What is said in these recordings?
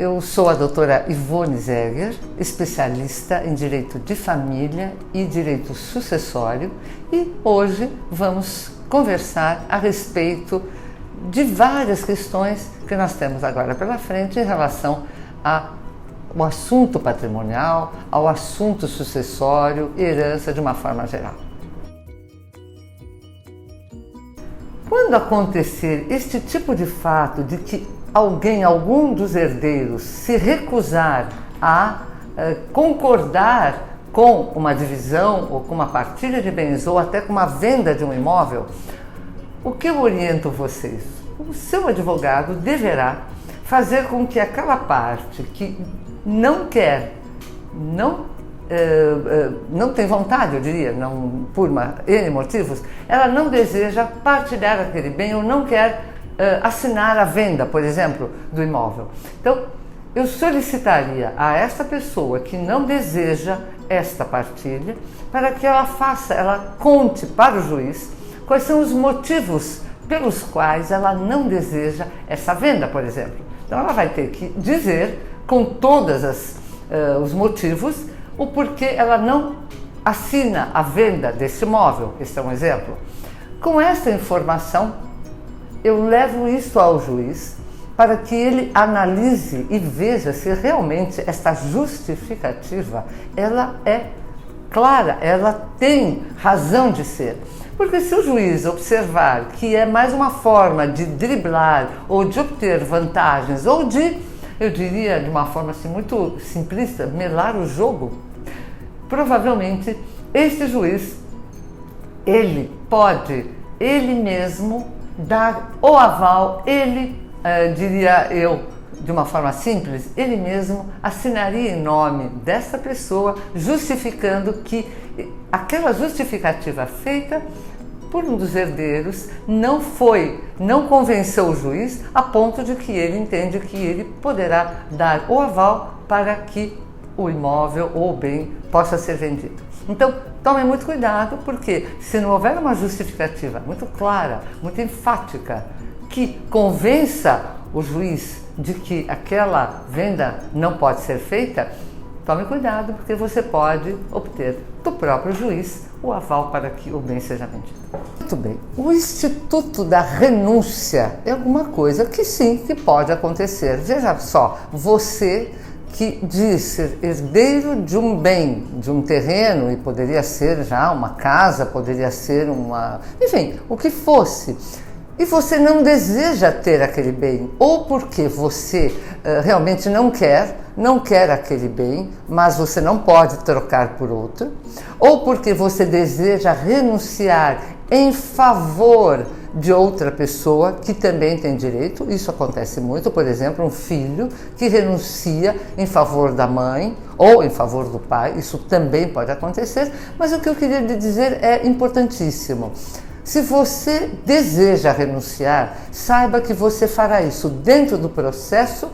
Eu sou a doutora Ivone Zegger, especialista em direito de família e direito sucessório, e hoje vamos conversar a respeito de várias questões que nós temos agora pela frente em relação ao assunto patrimonial, ao assunto sucessório, herança de uma forma geral. Quando acontecer este tipo de fato de que algum dos herdeiros se recusar a concordar com uma divisão ou com uma partilha de bens ou até com uma venda de um imóvel, o que eu oriento vocês? O seu advogado deverá fazer com que aquela parte que não quer, não tem vontade, eu diria, não, por N motivos, ela não deseja partilhar aquele bem ou não quer assinar a venda, por exemplo, do imóvel. Então, eu solicitaria a esta pessoa que não deseja esta partilha para que ela conte para o juiz quais são os motivos pelos quais ela não deseja essa venda, por exemplo. Então, ela vai ter que dizer com todos os motivos o porquê ela não assina a venda desse imóvel. Esse é um exemplo. Com essa informação, eu levo isso ao juiz para que ele analise e veja se realmente esta justificativa ela é clara, ela tem razão de ser. Porque se o juiz observar que é mais uma forma de driblar ou de obter vantagens ou de, eu diria de uma forma assim muito simplista, melar o jogo, provavelmente este juiz, ele pode, ele mesmo, dar o aval, ele, diria eu, de uma forma simples, ele mesmo assinaria em nome dessa pessoa, justificando que aquela justificativa feita por um dos herdeiros não convenceu o juiz a ponto de que ele entende que ele poderá dar o aval para que o imóvel ou o bem possa ser vendido. Então, tomem muito cuidado, porque se não houver uma justificativa muito clara, muito enfática, que convença o juiz de que aquela venda não pode ser feita, tome cuidado, porque você pode obter do próprio juiz o aval para que o bem seja vendido. Muito bem, o instituto da renúncia é alguma coisa que sim, que pode acontecer. Veja só, você que diz ser herdeiro de um bem, de um terreno, e poderia ser já uma casa, poderia ser enfim, o que fosse, e você não deseja ter aquele bem, ou porque você realmente não quer aquele bem, mas você não pode trocar por outro, ou porque você deseja renunciar em favor de outra pessoa que também tem direito. Isso acontece muito, por exemplo, um filho que renuncia em favor da mãe ou em favor do pai, isso também pode acontecer, mas o que eu queria lhe dizer é importantíssimo. Se você deseja renunciar, saiba que você fará isso dentro do processo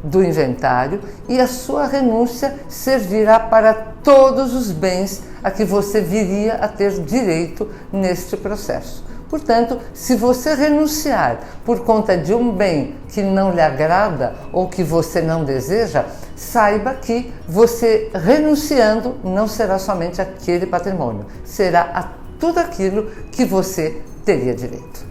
do inventário e a sua renúncia servirá para todos os bens a que você viria a ter direito neste processo. Portanto, se você renunciar por conta de um bem que não lhe agrada ou que você não deseja, saiba que você renunciando não será somente aquele patrimônio, será a tudo aquilo que você teria direito.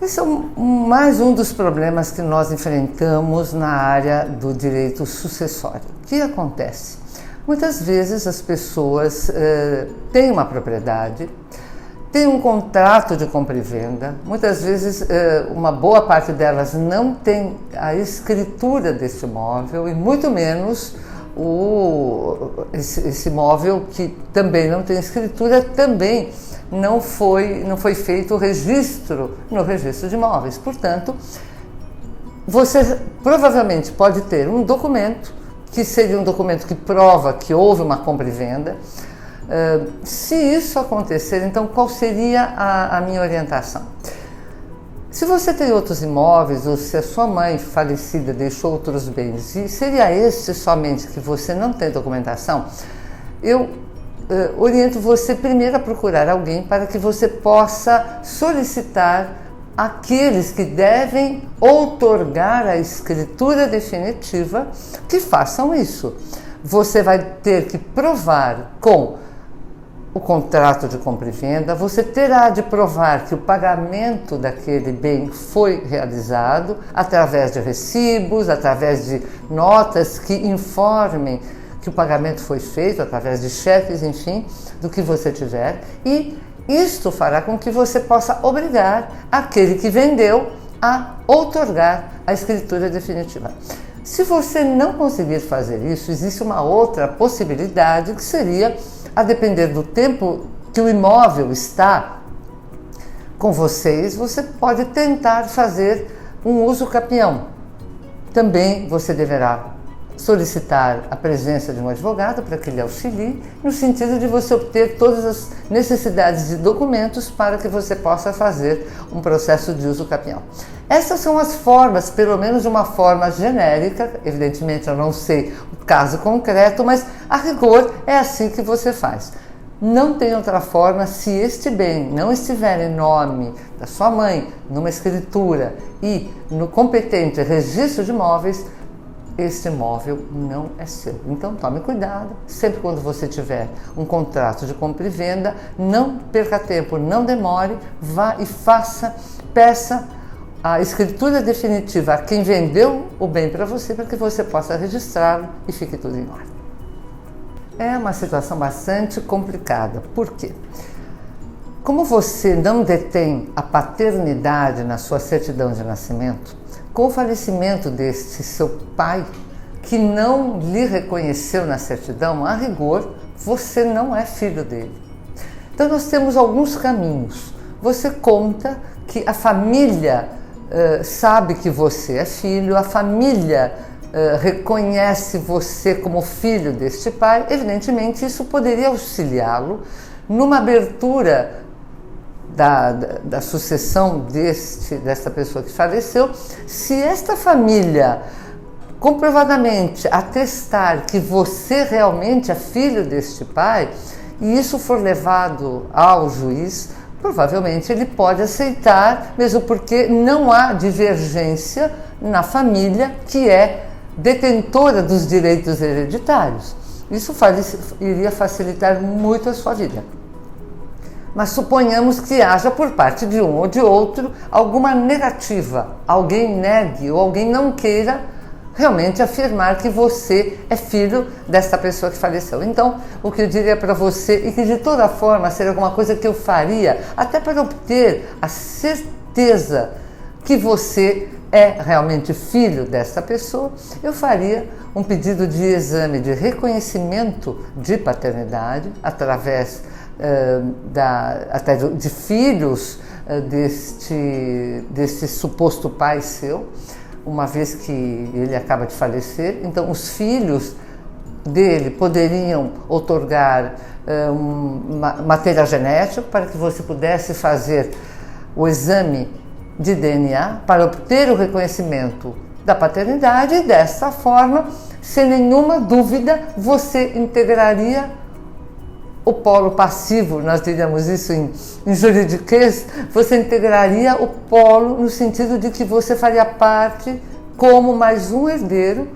Esse é mais um dos problemas que nós enfrentamos na área do direito sucessório. O que acontece? Muitas vezes as pessoas têm uma propriedade, têm um contrato de compra e venda, muitas vezes uma boa parte delas não tem a escritura desse imóvel e muito menos esse imóvel que também não tem escritura, também não foi feito o registro no registro de imóveis. Portanto, você provavelmente pode ter um documento que seria um documento que prova que houve uma compra e venda. Se isso acontecer, então qual seria a minha orientação? Se você tem outros imóveis ou se a sua mãe falecida deixou outros bens e seria este somente que você não tem documentação, eu oriento você primeiro a procurar alguém para que você possa solicitar aqueles que devem outorgar a escritura definitiva que façam isso. Você vai ter que provar com o contrato de compra e venda, você terá de provar que o pagamento daquele bem foi realizado através de recibos, através de notas que informem que o pagamento foi feito, através de cheques, enfim, do que você tiver, e isto fará com que você possa obrigar aquele que vendeu a outorgar a escritura definitiva. Se você não conseguir fazer isso, existe uma outra possibilidade que seria, a depender do tempo que o imóvel está com vocês, você pode tentar fazer um uso capião. Também você deverá solicitar a presença de um advogado para que lhe auxilie, no sentido de você obter todas as necessidades de documentos para que você possa fazer um processo de uso capião. Essas são as formas, pelo menos de uma forma genérica, evidentemente eu não sei o caso concreto, mas a rigor é assim que você faz. Não tem outra forma. Se este bem não estiver em nome da sua mãe, numa escritura e no competente registro de imóveis, este imóvel não é seu. Então tome cuidado, sempre quando você tiver um contrato de compra e venda, não perca tempo, não demore, vá e peça a escritura definitiva a quem vendeu o bem para que você possa registrá-lo e fique tudo em ordem. É uma situação bastante complicada. Por quê? Como você não detém a paternidade na sua certidão de nascimento, com o falecimento deste seu pai, que não lhe reconheceu na certidão, a rigor, você não é filho dele. Então nós temos alguns caminhos. Você conta que a família sabe que você é filho, a família reconhece você como filho deste pai. Evidentemente, isso poderia auxiliá-lo numa abertura da sucessão desta pessoa que faleceu. Se esta família comprovadamente atestar que você realmente é filho deste pai, e isso for levado ao juiz, provavelmente ele pode aceitar, mesmo porque não há divergência na família que é detentora dos direitos hereditários. Isso iria facilitar muito a sua vida. Mas suponhamos que haja por parte de um ou de outro alguma negativa, alguém negue ou alguém não queira realmente afirmar que você é filho desta pessoa que faleceu. Então, o que eu diria para você, e que de toda forma seria alguma coisa que eu faria, até para obter a certeza que você é realmente filho desta pessoa, eu faria um pedido de exame de reconhecimento de paternidade através até de filhos deste suposto pai seu, uma vez que ele acaba de falecer. Então os filhos dele poderiam outorgar material genético para que você pudesse fazer o exame de DNA para obter o reconhecimento da paternidade, e dessa forma, sem nenhuma dúvida, você integraria o polo passivo, nós diríamos isso em juridiquês, você integraria o polo no sentido de que você faria parte como mais um herdeiro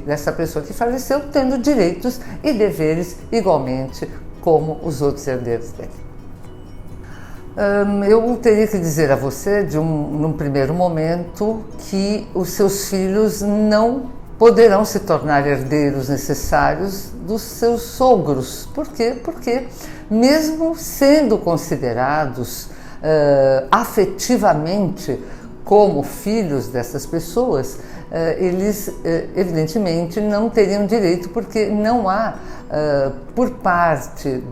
dessa pessoa que faleceu, tendo direitos e deveres igualmente como os outros herdeiros dele. Eu teria que dizer a você, num primeiro momento, que os seus filhos não poderão se tornar herdeiros necessários dos seus sogros. Por quê? Porque, mesmo sendo considerados afetivamente como filhos dessas pessoas, eles evidentemente não teriam direito, porque não há, por parte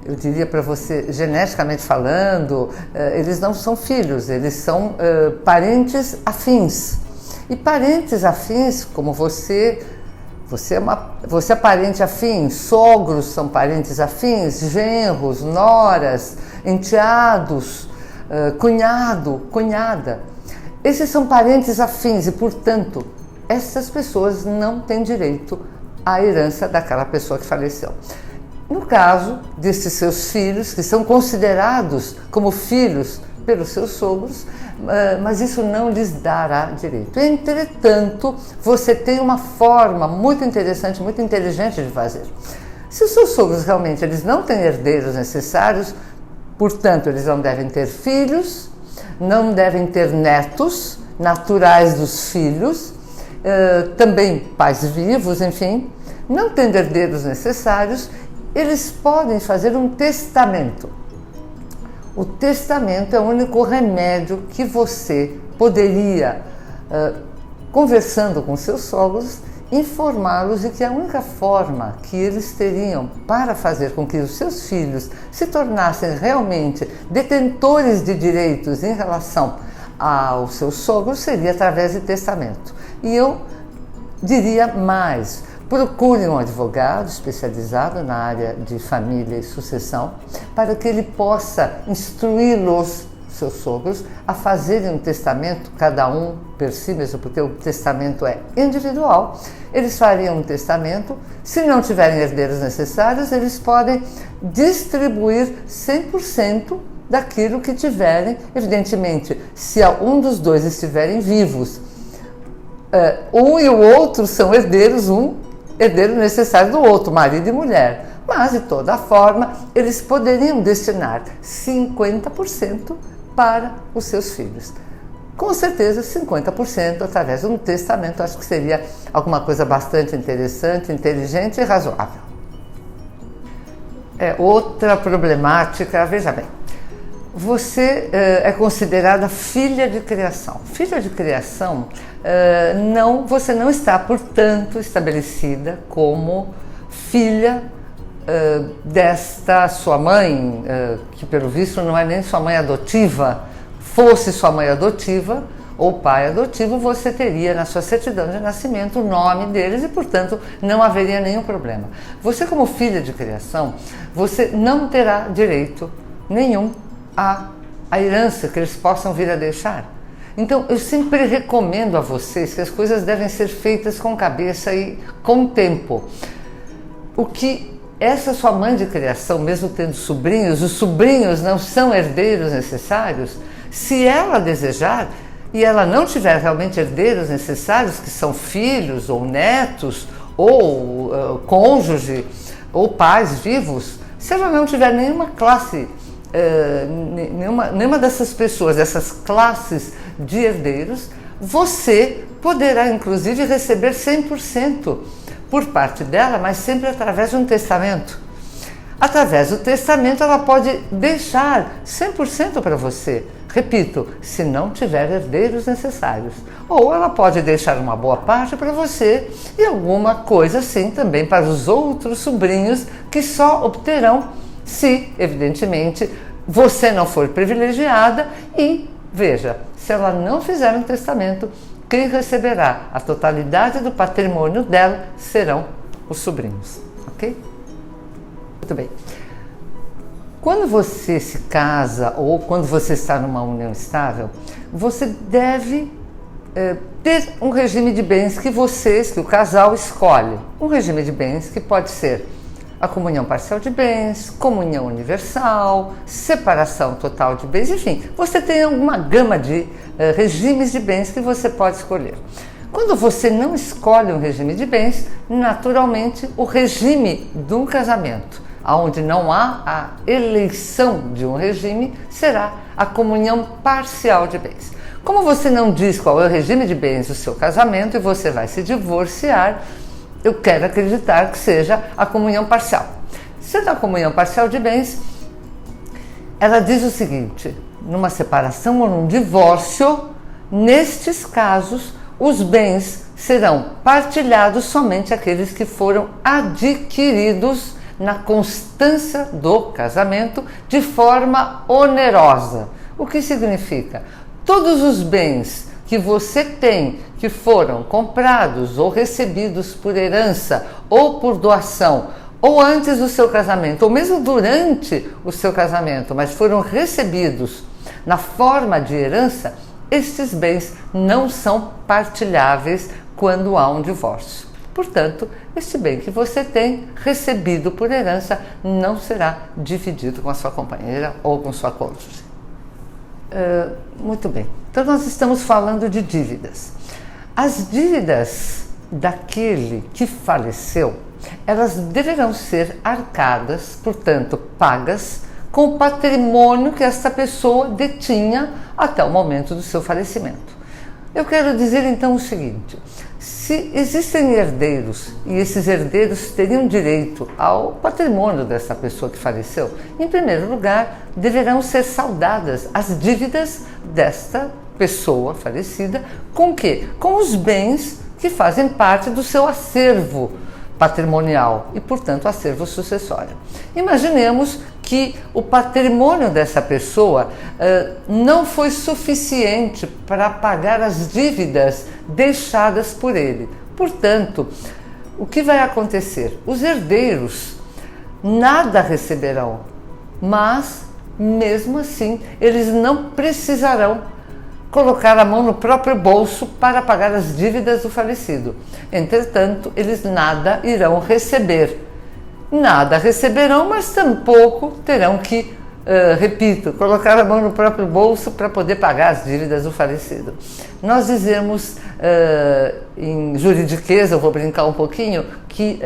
eu diria para você, geneticamente falando, eles não são filhos, eles são parentes afins. E parentes afins, como você é parente afim, sogros são parentes afins, genros, noras, enteados, cunhado, cunhada. Esses são parentes afins e, portanto, essas pessoas não têm direito à herança daquela pessoa que faleceu. No caso desses seus filhos, que são considerados como filhos pelos seus sogros, mas isso não lhes dará direito. Entretanto, você tem uma forma muito interessante, muito inteligente de fazer. Se os seus sogros realmente eles não têm herdeiros necessários, portanto, eles não devem ter filhos, não devem ter netos naturais dos filhos, também pais vivos, enfim, não tendo herdeiros necessários, eles podem fazer um testamento. O testamento é o único remédio que você poderia, conversando com seus sogros, informá-los de que a única forma que eles teriam para fazer com que os seus filhos se tornassem realmente detentores de direitos em relação aos seus sogros seria através de testamento. E eu diria mais: procure um advogado especializado na área de família e sucessão para que ele possa instruí-los, seus sogros, a fazerem um testamento, cada um por si mesmo, porque o testamento é individual. Eles fariam um testamento, se não tiverem herdeiros necessários, eles podem distribuir 100% daquilo que tiverem. Evidentemente, se um dos dois estiverem vivos, um e o outro são herdeiros, um herdeiro necessário do outro, marido e mulher. Mas, de toda forma, eles poderiam destinar 50% para os seus filhos. Com certeza, 50% através de um testamento. Acho que seria alguma coisa bastante interessante, inteligente e razoável. Outra problemática, veja bem, você é considerada filha de criação. Filha de criação, você não está, portanto, estabelecida como filha desta sua mãe, que pelo visto não é nem sua mãe adotiva. Fosse sua mãe adotiva ou pai adotivo, você teria na sua certidão de nascimento o nome deles e, portanto, não haveria nenhum problema. Você, como filha de criação, você não terá direito nenhum à herança que eles possam vir a deixar. Então, eu sempre recomendo a vocês que as coisas devem ser feitas com cabeça e com tempo. O que essa sua mãe de criação, mesmo tendo sobrinhos, os sobrinhos não são herdeiros necessários. Se ela desejar e ela não tiver realmente herdeiros necessários, que são filhos ou netos ou cônjuge ou pais vivos, se ela não tiver nenhuma classe, nenhuma dessas pessoas, dessas classes de herdeiros, você poderá inclusive receber 100% por parte dela, mas sempre através de um testamento. Através do testamento ela pode deixar 100% para você. Repito, se não tiver herdeiros necessários. Ou ela pode deixar uma boa parte para você e alguma coisa sim também para os outros sobrinhos, que só obterão se, evidentemente, você não for privilegiada. E, veja, se ela não fizer um testamento, quem receberá a totalidade do patrimônio dela serão os sobrinhos, ok? Muito bem. Quando você se casa ou quando você está numa união estável, você deve ter um regime de bens que o casal escolhe. Um regime de bens que pode ser a comunhão parcial de bens, comunhão universal, separação total de bens, enfim, você tem uma gama de regimes de bens que você pode escolher. Quando você não escolhe um regime de bens, naturalmente o regime de um casamento, onde não há a eleição de um regime, será a comunhão parcial de bens. Como você não diz qual é o regime de bens do seu casamento e você vai se divorciar, eu quero acreditar que seja a comunhão parcial. Sendo a comunhão parcial de bens, ela diz o seguinte: numa separação ou num divórcio, nestes casos, os bens serão partilhados somente aqueles que foram adquiridos na constância do casamento de forma onerosa. O que significa? Todos os bens que você tem que foram comprados ou recebidos por herança ou por doação, ou antes do seu casamento, ou mesmo durante o seu casamento, mas foram recebidos na forma de herança, estes bens não são partilháveis quando há um divórcio. Portanto, este bem que você tem recebido por herança não será dividido com a sua companheira ou com sua cônjuge. Muito bem. Então nós estamos falando de dívidas. As dívidas daquele que faleceu, elas deverão ser arcadas, portanto, pagas com o patrimônio que esta pessoa detinha até o momento do seu falecimento. Eu quero dizer então o seguinte: se existem herdeiros e esses herdeiros teriam direito ao patrimônio dessa pessoa que faleceu, em primeiro lugar, deverão ser saldadas as dívidas desta pessoa falecida com quê? Com os bens que fazem parte do seu acervo patrimonial e, portanto, acervo sucessório. Imaginemos que o patrimônio dessa pessoa não foi suficiente para pagar as dívidas deixadas por ele. Portanto, o que vai acontecer? Os herdeiros nada receberão, mas, mesmo assim, eles não precisarão colocar a mão no próprio bolso para pagar as dívidas do falecido. Entretanto, eles nada irão receber. Nada receberão, mas tampouco terão que, repito, colocar a mão no próprio bolso para poder pagar as dívidas do falecido. Nós dizemos, em juridiquês, eu vou brincar um pouquinho, que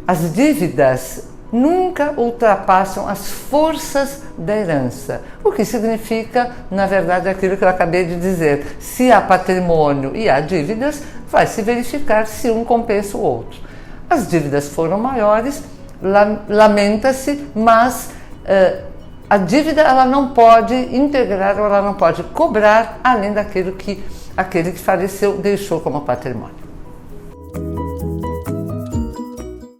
as dívidas nunca ultrapassam as forças da herança, o que significa, na verdade, aquilo que eu acabei de dizer: se há patrimônio e há dívidas, vai se verificar se um compensa o outro. As dívidas foram maiores, lamenta-se, mas a dívida ela não pode integrar ou ela não pode cobrar além daquilo que aquele que faleceu deixou como patrimônio.